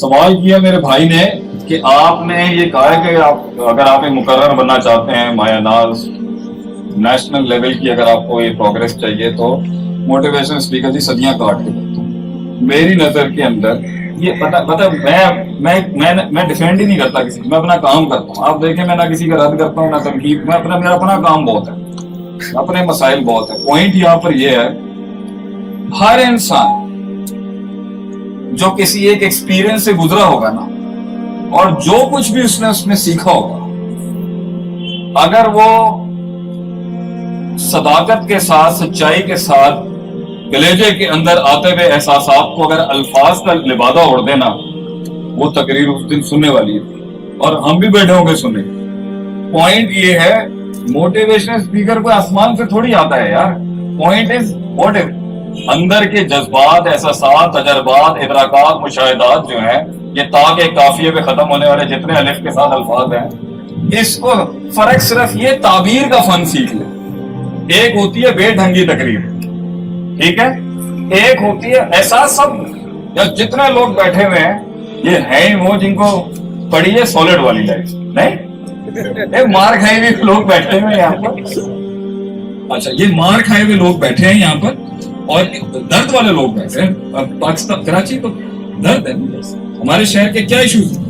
سوال کیا میرے بھائی نے کہ آپ نے یہ کہا ہے کہ اگر آپ ایک مقرر بننا چاہتے ہیں مایا ناز نیشنل لیول کی، اگر آپ کو یہ پروگریس چاہیے تو موٹیویشن اسپیکر جی صدیاں کاٹ کے کرتا ہوں. میری نظر کے اندر یہ پتا میں ڈیفینڈ ہی نہیں کرتا کسی کو، میں اپنا کام کرتا ہوں. آپ دیکھیں میں نہ کسی کا رد کرتا ہوں نہ تنقید، میرا اپنا کام بہت ہے، اپنے مسائل بہت ہے. پوائنٹ یہاں پر یہ ہے ہر انسان جو کسی ایک ایکسپیرینس سے گزرا ہوگا نا، اور جو کچھ بھی اس نے سیکھا ہوگا، اگر وہ صداقت کے ساتھ، سچائی کے ساتھ کلیجے کے اندر آتے ہوئے احساسات کو اگر الفاظ کا لبادہ اوڑ دینا، وہ تقریر اس دن سننے والی ہے اور ہم بھی بیٹھے ہوں گے سننے. پوائنٹ یہ ہے موٹیویشن اسپیکر کو آسمان سے تھوڑی آتا ہے یار. پوائنٹ از واٹ از اندر کے جذبات، احساسات، تجربات، ادراکات، مشاہدات جو ہیں، یہ تاکہ کافیے پہ ختم ہونے والے جتنے الف کے ساتھ الفاظ ہیں، اس کو فرق صرف یہ تعبیر کا فن سیکھ لے. ایک ہوتی ہے بے ڈھنگی تقریر، ٹھیک ہے، ایک ہوتی ہے احساس. سب یا جتنے لوگ بیٹھے ہوئے ہیں یہ ہیں وہ جن کو پڑھی ہے سالڈ والی لائف، نہیں مار کھائے ہوئے لوگ بیٹھے ہوئے یہاں پر. اچھا یہ مار کھائے ہوئے لوگ بیٹھے ہیں یہاں پر اور درد والے لوگ بیٹھے ہیں. پاکستان کراچی تو درد ہے. ہمارے شہر کے کیا ایشوز ہیں؟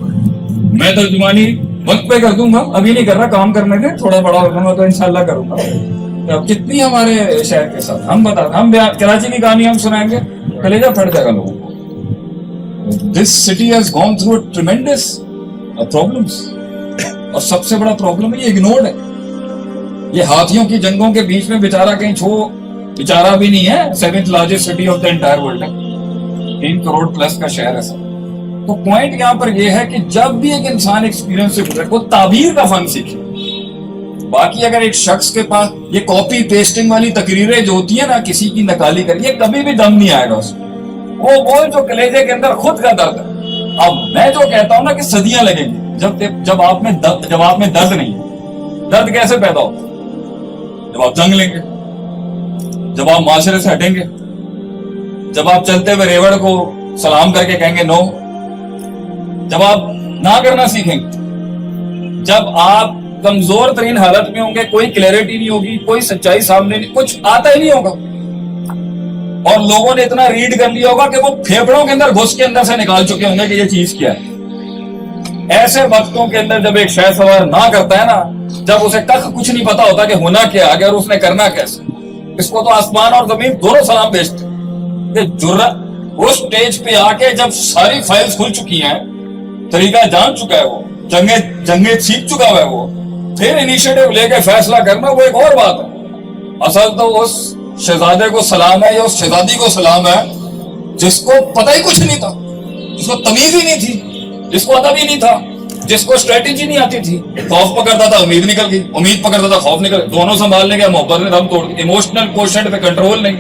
میں ترجمانی وقت پہ کر دوں گا، ابھی نہیں کر رہا، کام کرنے دیں، تھوڑا بڑا ہو جاؤں گا تو انشاءاللہ کروں گا. کتنی ہمارے شہر کے ساتھ ہم کراچی کی کہانی ہم سنائیں گے، کلیجہ پھٹ جائے گا لوگوں کو. This city has gone through tremendous problems, اور سب سے بڑا پرابلم یہ اگنورڈ ہے. یہ ہاتھیوں کی جنگوں کے بیچ میں بیچارہ کہیں بیچارہ بھی نہیں ہے. 7th largest city of the entire world ہے، 3 کروڑ پلس کا شہر ہے سر. تو پوائنٹ یہاں پر یہ ہے کہ جب بھی ایک انسان ایکسپیرینس سے گزرے، وہ تعبیر کا فن سیکھے. باقی اگر ایک شخص کے پاس یہ کاپی پیسٹنگ والی تقریریں جو ہوتی ہیں نا، کسی کی نقالی کر، یہ کبھی بھی دم نہیں آئے گا اس میں. وہ بول جو کلیجے کے اندر خود کا درد ہے. اب میں جو کہتا ہوں نا کہ صدیاں لگیں گی جب آپ میں درد نہیں ہے. درد کیسے پیدا ہوتا ہے؟ جب آپ جنگ لیں گے، جب آپ معاشرے سے ہٹیں گے، جب آپ چلتے ہوئے ریوڑ کو سلام کر کے کہیں گے نو، جب آپ نہ کرنا سیکھیں گے، جب آپ کمزور ترین حالت میں ہوں گے، کوئی کلیئرٹی نہیں ہوگی، کوئی سچائی سامنے نہیں، کچھ آتا ہی نہیں ہوگا، اور لوگوں نے اتنا ریڈ کر لیا ہوگا کہ وہ پھیپڑوں کے اندر گھس کے اندر سے نکال چکے ہوں گے کہ یہ چیز کیا ہے. ایسے وقتوں کے اندر جب ایک شہ سوار نہ کرتا ہے نا، جب اسے کچھ نہیں پتا ہوتا کہ ہونا کیا آگے اور اس نے کرنا کیسے، اس کو تو آسمان اور زمین دونوں سلام بھیجتے ہیں. جرأت اس سٹیج پہ آ کے جب ساری فائلز کھل چکی ہیں، طریقہ جان چکا ہے، وہ جنگیں سیکھ چکا ہے، وہ پھر انیشیٹو لے کے فیصلہ کرنا، وہ ایک اور بات ہے. اصل تو اس شہزادے کو سلام ہے یا اس شہزادی کو سلام ہے جس کو پتہ ہی کچھ نہیں تھا، جس کو تمیز ہی نہیں تھی، جس کو ادب ہی نہیں تھا، جس کو اسٹریٹجی نہیں آتی تھی. خوف پکڑتا تھا، امید نکل گئی، امید پکڑتا تھا، خوف نکل گئی، دونوں سنبھالنے کے محبت نے دم توڑ دی. ایموشنل کوشنٹ پہ کنٹرول نہیں،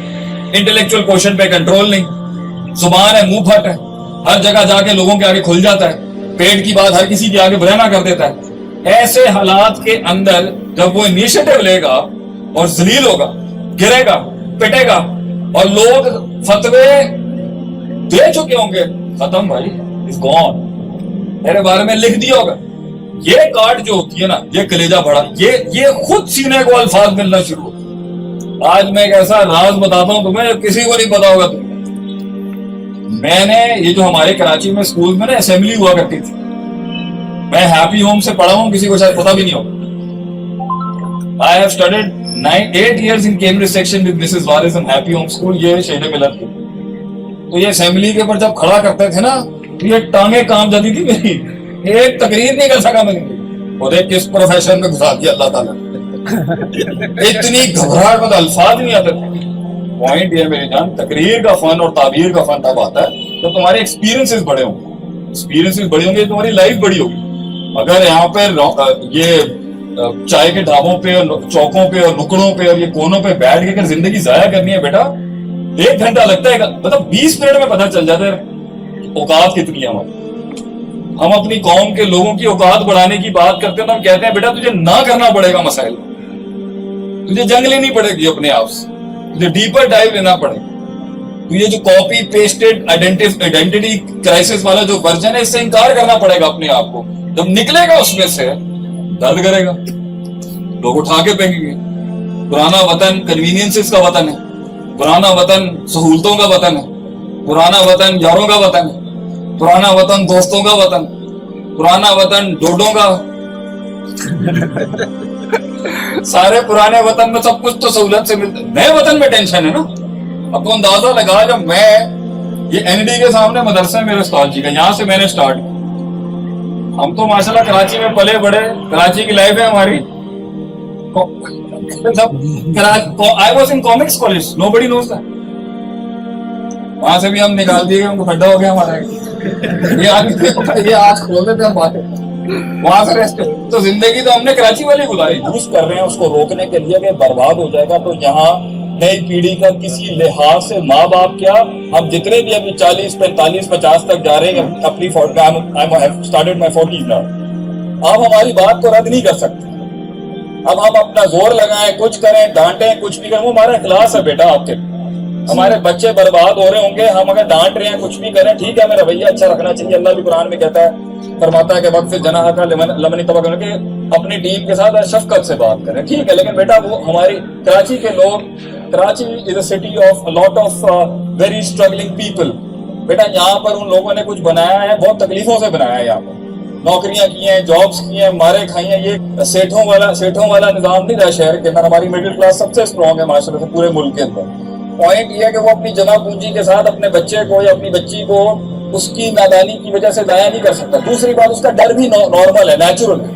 انٹلیکچوئل کوشنٹ پہ کنٹرول نہیں، زبان ہے، منہ پھٹ ہے، ہر جگہ جا کے لوگوں کے آگے کھل جاتا ہے، پیٹ کی بات ہر کسی کے آگے برہنہ کر دیتا ہے. ایسے حالات کے اندر جب وہ انیشیٹو لے گا اور ذلیل ہوگا، گرے گا، پٹے گا، اور لوگ فتوے دے چکے ہوں گے، ختم بھائی، از گون، میرے بارے میں لکھ دیا ہوگا. یہ کارڈ جو ہوتی ہے نا، یہ کلیجہ بڑا، یہ خود سینے کو الفاظ ملنا شروع ہوتا. آج میں ایک ایسا راز بتاتا ہوں تمہیں، کسی کو نہیں پتا ہوگا تمہیں. میں نے یہ جو ہمارے کراچی میں اسکول میں نا اسمبلی ہوا کرتی تھی، میں ہیپی ہوم سے پڑھا ہوں، کسی کو شاید پتا بھی نہیں ہوگا. I have studied 8 years in Cambridge section with Mrs. Waris and Happy Home School. یہ شہر ملت کی. تو یہ اسمبلی کے اوپر جب کھڑا کرتے تھے نا، تو یہ ٹانگیں کام جاتی تھی میری، ایک تقریر نہیں کر سکا میں. اور ایک کس پروفیشن میں گھسا دیا اللہ تعالیٰ نے، اتنی گھبراہٹ میں الفاظ نہیں آتے تھے. پوائنٹ یہ میری جان، تقریر کا فن اور تعبیر کا فن تب آتا ہے تو تمہارے ایکسپیرینسز بڑے ہوں گے، تمہاری لائف بڑی ہوگی. اگر یہاں پہ یہ چائے کے ڈھابوں پہ اور چوکوں پہ اور نکڑوں پہ اور یہ کونوں پہ بیٹھ کے اگر زندگی ضائع کرنی ہے بیٹا، 1 گھنٹہ لگتا ہے، مطلب 20 منٹ میں پتہ چل جاتا ہے اوقات کتنی ہے ہماری. ہم اپنی قوم کے لوگوں کی اوقات بڑھانے کی بات کرتے ہیں تو ہم کہتے ہیں بیٹا تجھے نہ کرنا پڑے گا مسائل، تجھے جنگ لینی پڑے گی اپنے آپ سے، تجھے ڈیپر ڈائیو لینا پڑے گا، तो ये जो कॉपी पेस्टेड आइडेंटिटी क्राइसिस वाला जो वर्जन है, इससे इनकार करना पड़ेगा अपने आप को। जब निकलेगा उसमें से दर्द करेगा, लोग उठा के फेंकेंगे। पुराना वतन कन्वीनियंसेस का वतन है, पुराना वतन सहूलतों का वतन है, पुराना वतन यारों का वतन है, पुराना वतन दोस्तों का वतन, पुराना वतन डोडों का सारे पुराने वतन में सब कुछ तो सहूलत से मिलता है, नए वतन में टेंशन है ना। अब तो अंदाजा लगा, जब मैं ये एनडी के सामने मदरसा है मेरे उस्ताद जी का, यहाँ से मैंने स्टार्ट किया। हम तो माशाल्लाह कराची में पले बड़े, कराची की लाइफ है हमारी। I was in comics college, nobody knows that. वहां से भी हम निकाल दिए, हमको खड्डा हो गया हमारा। ये आज खोल देते हम बातें, वहां से रेस्ट। तो जिंदगी तो हमने कराची वाली गुजारी। यूज कर रहे हैं उसको रोकने के लिए कि बर्बाद हो जाएगा। तो यहाँ नई पीढ़ी का किसी लिहाज से माँ बाप क्या, हम जितने भी अभी 40, 45, 50 तक जा रहे हैं अपनी स्टार्टेड माय 40s नाउ, आप हमारी बात को रद्द नहीं कर सकते। अब हम अपना जोर लगाएं, कुछ करें, डांटें, कुछ भी करें, वो हमारा इखलास है बेटा। आपके हमारे बच्चे बर्बाद हो रहे होंगे, हम अगर डांट रहे हैं, कुछ भी करें, ठीक है, हमें रवैया अच्छा रखना चाहिए। अल्लाह भी कुरान में कहता है, फरमाता है कि वक्त जनाह का लमनी तबा करके अपनी टीम के साथ शफकत से बात करें, ठीक है। लेकिन बेटा वो हमारी कराची के लोग, Karachi is a city of lot of very struggling people. बेटा यहाँ पर उन लोगों ने कुछ बनाया है, बहुत तकलीफों से बनाया है। यहाँ पर नौकरियां की हैं, जॉब्स की हैं, मारे खाई हैं। ये सेठों वाला निजाम नहीं रहा शहर के अंदर। हमारी मिडिल क्लास सबसे स्ट्रॉन्ग है माशाल्लाह से पूरे मुल्क के अंदर। पॉइंट ये है कि वो अपनी जमा पूंजी के साथ अपने बच्चे को या अपनी बच्ची को उसकी नादानी की वजह से दाया नहीं कर सकता। दूसरी बात, उसका डर भी नॉर्मल है, नेचुरल है।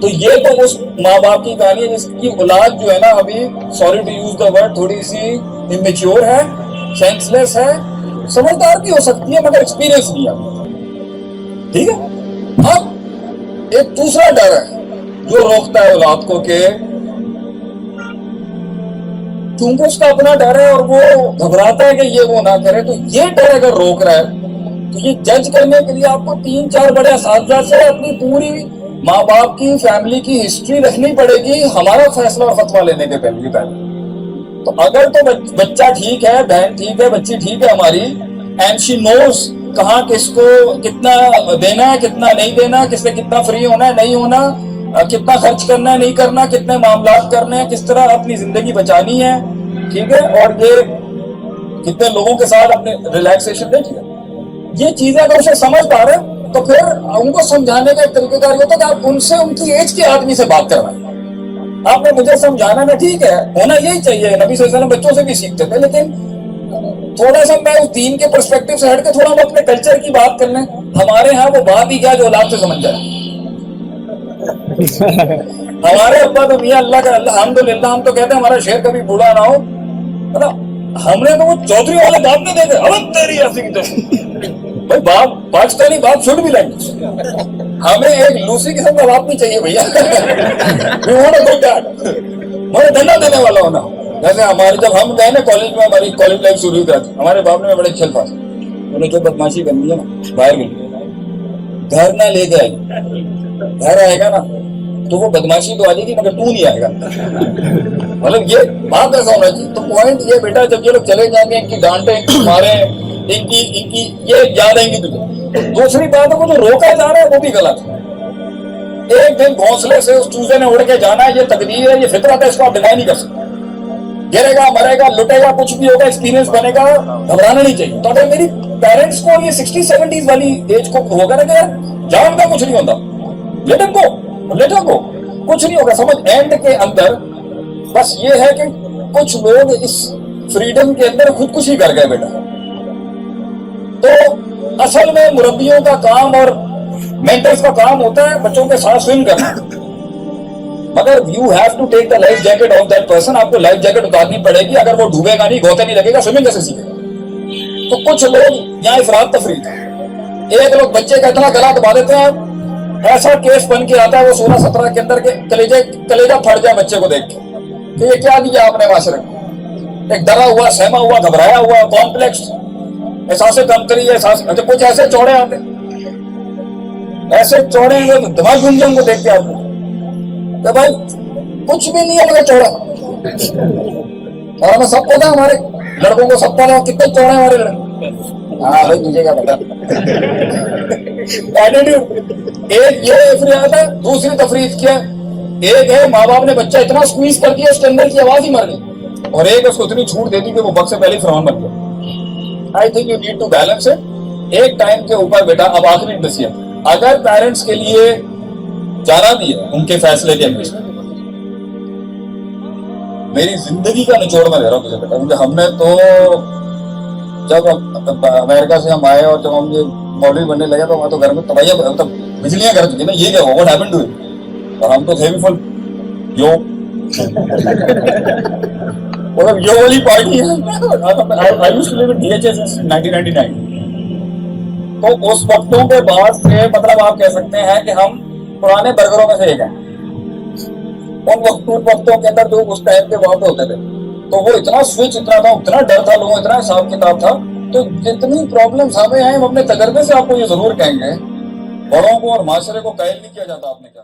तो ये तो उस माँ बाप की कहानी है जिसकी औलाद जो है ना, अभी sorry to use the word, थोड़ी सी इमेच्योर है, सेंसलेस है। समझदार भी हो सकती है मगर एक्सपीरियंस नहीं है, ठीक है। अब एक दूसरा डर है जो रोकता है औलाद को कि क्योंकि उसका अपना डर है और वो घबराता है कि ये वो ना करे। तो ये डर अगर रोक रहा है तो ये जज करने के लिए आपको 3-4 बड़े असातिज़ा से अपनी पूरी माँ बाप की, फैमिली की हिस्ट्री रखनी पड़ेगी हमारा फैसला और फतवा लेने के पहले। तो अगर तो बच्चा ठीक है, बहन ठीक है, बच्ची ठीक है हमारी, एंड शी नोज कहाँ किसको कितना देना है, कितना नहीं देना, किससे कितना फ्री होना है, नहीं होना, कितना खर्च करना है, नहीं करना, कितने मामला करने हैं, किस तरह अपनी जिंदगी बचानी है, ठीक है। और ये कितने लोगों के साथ अपने रिलैक्सेशन देखिए, ये चीजें अगर उसे समझ पा रहे तो फिर उनको समझाने का एक तरीकेकार होता है कि आप उनसे उनकी एज के आदमी से बात करवाएं। आपने मुझे समझाना ना, ठीक है, होना यही चाहिए। नबी सल्लल्लाहु अलैहि वसल्लम बच्चों से भी सीखते थे, लेकिन थोड़ा सा मैं उस दीन के पर्सपेक्टिव से हट के थोड़ा हम अपने कल्चर की बात कर लें। हमारे यहाँ वो बात ही क्या जो औलाद से समझ जाए। हमारे अब्बा तो मियां अल्लाह का अल्हम्दुलिल्लाह, हम तो कहते हैं हमारा शेर कभी बूढ़ा ना हो। मतलब हमने तो वो चौधरी वाले बाप ने देखे, अब तेरी ऐसी भाई बाप पाकिस्तानी बाप शुड भी लैंग्वेज। हमें एक लूसी किस्म का बाप नहीं चाहिए भैया। हमारे धंधा देने वाला होना। जैसे हमारे जब हम गए ना कॉलेज में, हमारी कॉलेज लाइफ शुरू हुई थी, हमारे बाप ने बड़े खेल पास उन्हें जो बदमाशी करनी है ना, बाहर गई, घर ना ले गए, घर आएगा ना तो वो बदमाशी तो आ जाएगी मगर तू नहीं आएगा। मतलब ये बात ऐसा होना चाहिए। तो पॉइंट ये बेटा, जब ये लोग चले जाएंगे, इनकी डांटे, इनकी मारे, इनकी ये याद आएंगी तुझे। दूसरी बात है, वो जो रोका जा रहा है वो भी गलत है। एक दिन घोंसले से उस चूजे ने उड़ के जाना है, ये तकदीर है, ये फितरत है, इसको आप डिनाई नहीं कर सकते। गिरेगा, मरेगा, लुटेगा, कुछ भी होगा, एक्सपीरियंस बनेगा, घबराना नहीं चाहिए। तो अगर मेरी पेरेंट्स को ये 60-70s वाली एज को होगा ना कि यार जान का कुछ नहीं होता, लेट गो, कुछ नहीं होगा, समझ। एंड के अंदर बस ये है कि कुछ लोग इस फ्रीडम के अंदर खुदकुशी कर गए बेटा। तो असल में मुरब्बियों का काम और मेंटर्स का काम होता है बच्चों के साथ स्विम करना, मगर you have to take the life jacket off that person. आपको लाइफ जैकेट उतारनी पड़ेगी, अगर वो डूबेगा नहीं, गोते नहीं लगेगा, स्विमिंग कैसे सीखेगा। तो कुछ लोग यहाँ इफरात तफरीद, एक लोग बच्चे का इतना गला दबा देते हैं, ऐसा केस बन के आता है वो 16-17 के अंदर के कलेजा फट जाए बच्चे को देख के कि ये क्या दिया आपने माशरे को। एक डरा हुआ, सहमा हुआ, घबराया हुआ, कॉम्प्लेक्स एहसास कमतरी, एहसास, अच्छा कुछ ऐसे चौड़े आते, ऐसे चौड़े दिमाग घूम जाए उनको देख के आपको, तो भाई कुछ भी नहीं है मगर चौड़ा। और हमें सब पता है हमारे लड़कों को सब पता कितने चौड़े हैं हमारे लड़के। हाँ भाई मुझे क्या पता। एटीट्यूड एक ये तफरीहत है, दूसरी तफरीह क्या है, एक है माँ बाप ने बच्चा इतना स्क्वीज कर दिया उसके अंदर की आवाज ही मर गई, और एक उसको इतनी छूट दे दी कि वो वक्त से पहले फिरौन बन गया। I think you need to balance it. एक टाइम के ऊपर बेटा, अब आखिरी नसीहत, अगर पेरेंट्स के लिए जाना भी है उनके फैसले के अनुसार, मेरी जिंदगी का निचोड़ में दे रहा हूँ तुझे बेटा, क्योंकि हमने तो जब अमेरिका से हम आए और जब हम ये मॉडल बनने लगे तो वहां तो घर में तबाहियां, मतलब बिजलियां कर चुकी ना, ये क्या हुआ, व्हाट हैपेंड टू इट, और हम तो थे भी फुल यो मतलब यो वाली पार्टी है। I used to live in DHS since 1999। तो उस वक्तों के बाद से मतलब आप कह सकते हैं कि हम पुराने बर्गरों में से एक हैं। उन वक्तों के अंदर जो उस टाइम के वहां पे होते थे, तो वो इतना स्विच इतना था, इतना डर था लोगों, इतना हिसाब किताब था। तो जितनी प्रॉब्लम्स हमें आए, हम अपने तजर्बे से आपको ये जरूर कहेंगे, बड़ों को और माशरे को कायल नहीं किया जाता आपने क्या